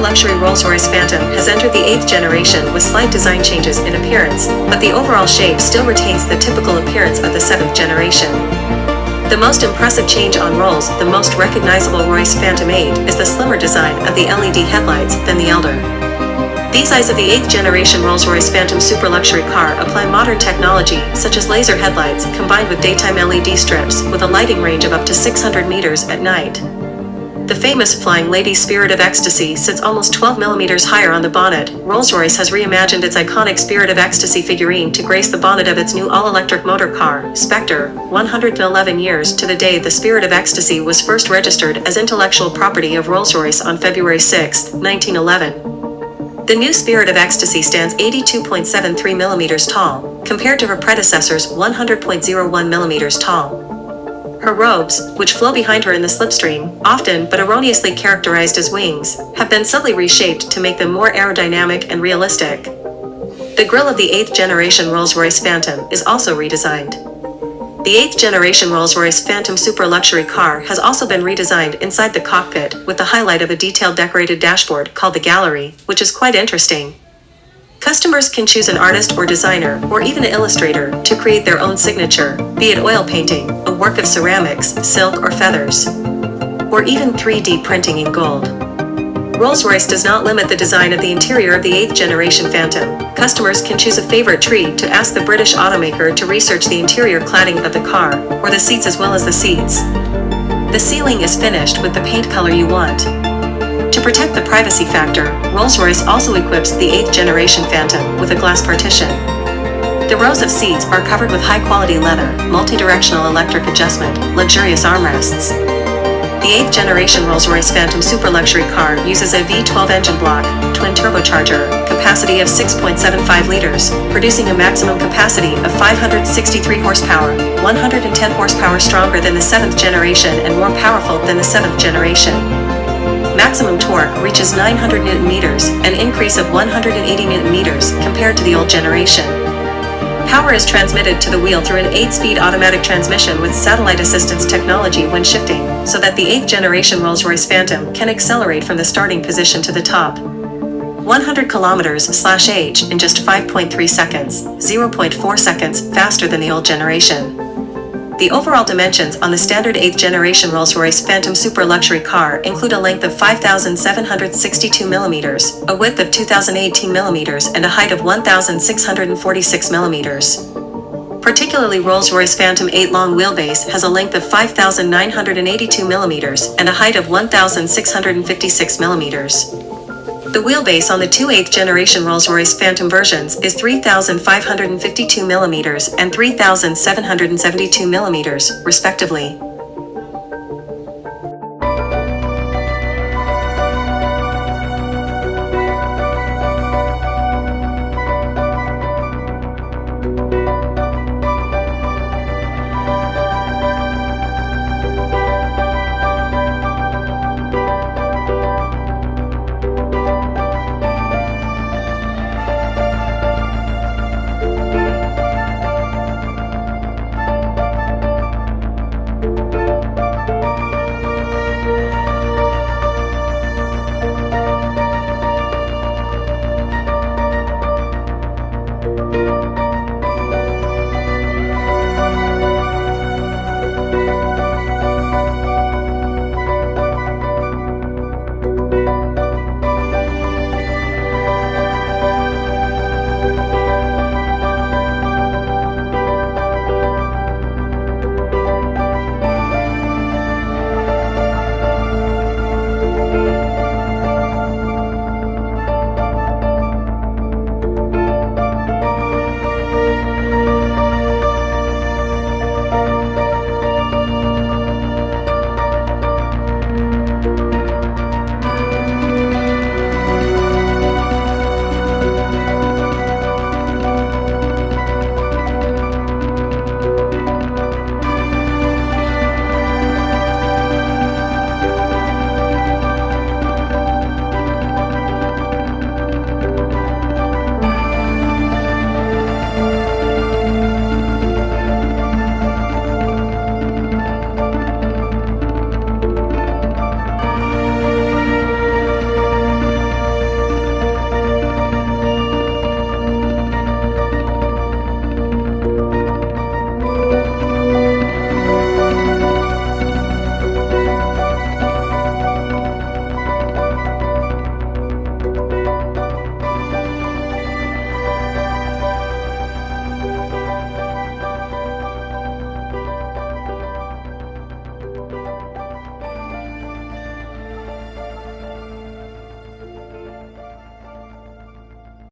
luxury Rolls-Royce Phantom has entered the 8th generation with slight design changes in appearance, but the overall shape still retains the typical appearance of the 7th generation. The most impressive change on Rolls, the most recognizable Royce Phantom 8, is the slimmer design of the LED headlights than the elder. These eyes of the 8th generation Rolls-Royce Phantom super luxury car apply modern technology such as laser headlights combined with daytime LED strips with a lighting range of up to 600 meters at night. The famous Flying Lady Spirit of Ecstasy sits almost 12 millimeters higher on the bonnet. Rolls-Royce has reimagined its iconic Spirit of Ecstasy figurine to grace the bonnet of its new all-electric motor car, Spectre. 111 years to the day the Spirit of Ecstasy was first registered as intellectual property of Rolls-Royce on February 6, 1911. The new Spirit of Ecstasy stands 82.73 millimeters tall, compared to her predecessor's 100.01 millimeters tall. Her robes, which flow behind her in the slipstream, often but erroneously characterized as wings, have been subtly reshaped to make them more aerodynamic and realistic. The grille of the 8th generation Rolls-Royce Phantom is also redesigned. The 8th generation Rolls-Royce Phantom super luxury car has also been redesigned inside the cockpit with the highlight of a detailed decorated dashboard called the gallery, which is quite interesting. Customers can choose an artist or designer, or even an illustrator, to create their own signature, be it oil painting, a work of ceramics, silk or feathers, or even 3D printing in gold. Rolls-Royce does not limit the design of the interior of the 8th generation Phantom. Customers can choose a favorite tree to ask the British automaker to research the interior cladding of the car, or the seats as well as the seats. The ceiling is finished with the paint color you want. To protect the privacy factor, Rolls-Royce also equips the 8th generation Phantom with a glass partition. The rows of seats are covered with high-quality leather, multi-directional electric adjustment, luxurious armrests. The 8th generation Rolls-Royce Phantom super luxury car uses a V12 engine block, twin turbocharger, capacity of 6.75 liters, producing a maximum capacity of 563 horsepower, 110 horsepower stronger than the 7th generation and more powerful than the 7th generation. Maximum torque reaches 900 Nm, an increase of 180 Nm compared to the old generation. Power is transmitted to the wheel through an 8-speed automatic transmission with satellite assistance technology when shifting, so that the 8th generation Rolls-Royce Phantom can accelerate from the starting position to the top. 100 km/h in just 5.3 seconds, 0.4 seconds faster than the old generation. The overall dimensions on the standard 8th generation Rolls-Royce Phantom super luxury car include a length of 5,762 millimeters, a width of 2,018 millimeters, and a height of 1,646 millimeters. Particularly Rolls-Royce Phantom 8 long wheelbase has a length of 5,982 millimeters and a height of 1,656 millimeters. The wheelbase on the two 8th generation Rolls-Royce Phantom versions is 3,552 millimeters and 3,772 millimeters, respectively.